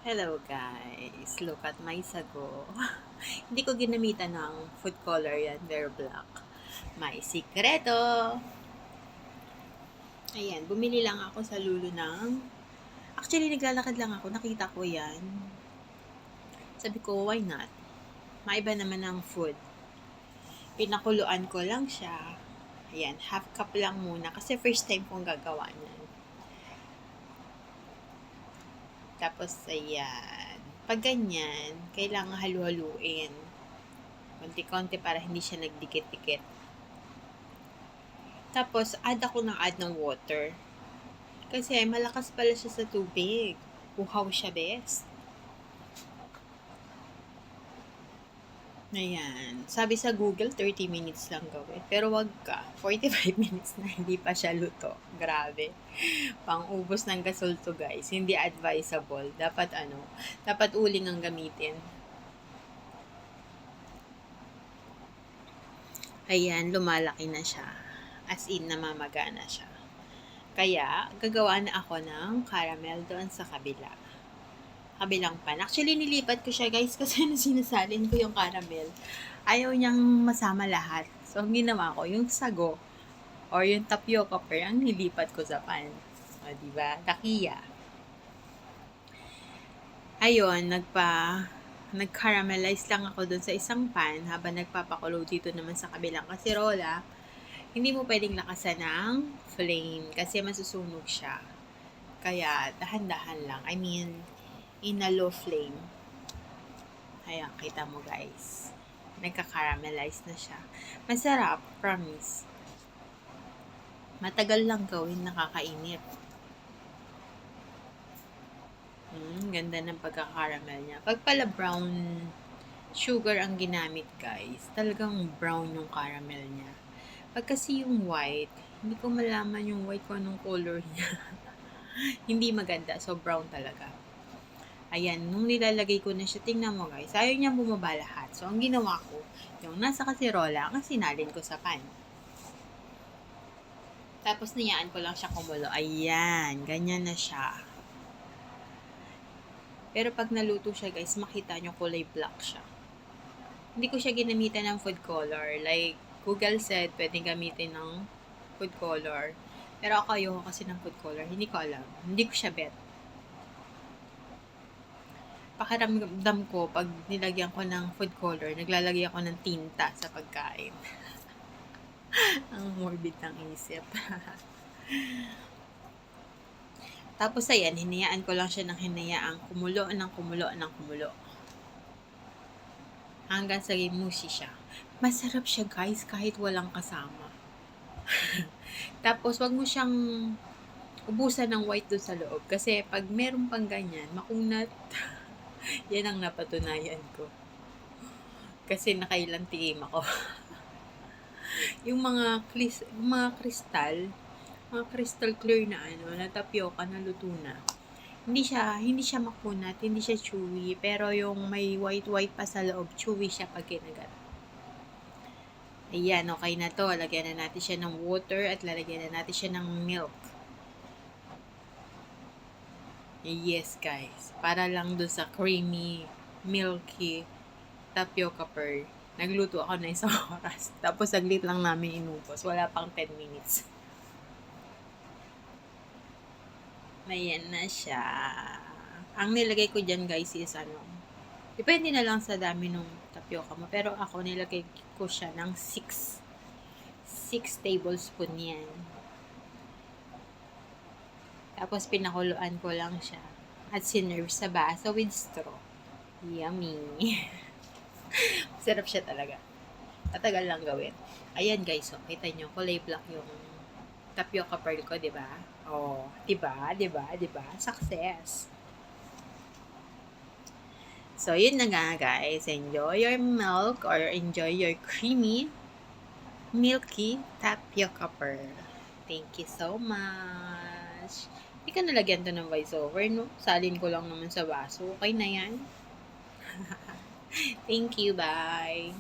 Hello guys, look at my sago. Hindi ko ginamitan ng food color yan, very black. May sikreto! Ayan, bumili lang ako sa Lulu ng... Actually, naglalakad lang ako, nakita ko yan. Sabi ko, why not? Maiba naman ng food. Pinakuluan ko lang siya. Ayan, half cup lang muna kasi first time kong gagawa niyan. Tapos, ayan. Pag ganyan, kailangan halu-haluin. Konti-konti para hindi siya nagdikit-dikit. Tapos, add ng water. Kasi malakas pala siya sa tubig. Uhaw siya, best. Ayan. Sabi sa Google, 30 minutes lang gawin. Pero wag ka. 45 minutes na hindi pa siya luto. Grabe. Pang-ubos ng gasol to, guys. Hindi advisable. Dapat uling ang gamitin. Ayan, lumalaki na siya. As in, namamaga na siya. Kaya, gagawa na ako ng caramel doon sa kabilang pan. Actually, nilipat ko siya guys kasi sinasalin ko yung caramel. Ayaw niyang masama lahat. So, ang ginawa ko, yung sago or yung tapioca pearl, ang nilipat ko sa pan. O, diba? Takiya. Ayun, nag-caramelize lang ako dun sa isang pan habang nagpapakulo dito naman sa kabilang kasirola. Hindi mo pwedeng lakasan ng flame kasi masusunog siya. Kaya, dahan-dahan lang. I mean, in a low flame. Ayan, kita mo guys. Nagka-caramelize na siya. Masarap, promise. Matagal lang gawin, nakakainip. Ganda ng pagka-caramel niya. Pag pala brown sugar ang ginamit guys, talagang brown yung caramel niya. Pag kasi yung white, hindi ko malaman yung white ko anong color niya. Hindi maganda, so brown talaga. Ayan, nung nilalagay ko na siya, tingnan mo guys, ayaw niyang bumaba lahat. So, ang ginawa ko, yung nasa kasirola, ang sinalin ko sa pan. Tapos, niyaan ko lang siya kumulo. Ayan, ganyan na siya. Pero pag naluto siya guys, makita nyo kulay black siya. Hindi ko siya ginamitan ng food color. Like, Google said, pwedeng gamitin ng food color. Pero ako ayoko kasi ng food color. Hindi ko alam. Hindi ko siya bet. Pakiramdam ko, pag nilagyan ko ng food color, naglalagay ako ng tinta sa pagkain. Ang morbid ng isip. Tapos ayan, hinayaan ko lang siya ng hinayaang kumulo ng kumulo ng kumulo. Hanggang sa mushy siya. Masarap siya guys kahit walang kasama. Tapos wag mo siyang ubusan ng white doon sa loob. Kasi pag meron pang ganyan, makunat. Yan ang napatunayan ko. Kasi nakailang tikim ako. Yung mga crystal clear na na tapioca na luto na. Hindi siya makunat, hindi siya chewy, pero yung may white pa sa loob, chewy siya pag kinagat. Ayan, okay na to. Lagyan na natin siya ng water at lalagyan na natin siya ng milk. Yes, guys. Para lang doon sa creamy, milky tapioca pearl. Nagluto ako na isang oras. Tapos saglit lang namin inubos. Wala pang 10 minutes. Ayan na siya. Ang nilagay ko dyan guys is depende na lang sa dami ng tapioca mo. Pero ako nilagay ko siya ng 6 tablespoon yan. Tapos pinakuluan ko lang siya. At sinerve sa baso with straw. Yummy. Sarap siya talaga. Matagal lang gawin. Ayan guys, so, kita nyo, kulay black yung tapioca pearl ko, diba? Oh, diba? Success! So, yun na nga guys. Enjoy your milk or enjoy your creamy, milky tapioca pearl. Thank you so much! Hindi ka nalagyan to ng voiceover, no? Salin ko lang naman sa baso. Okay na yan. Thank you, bye!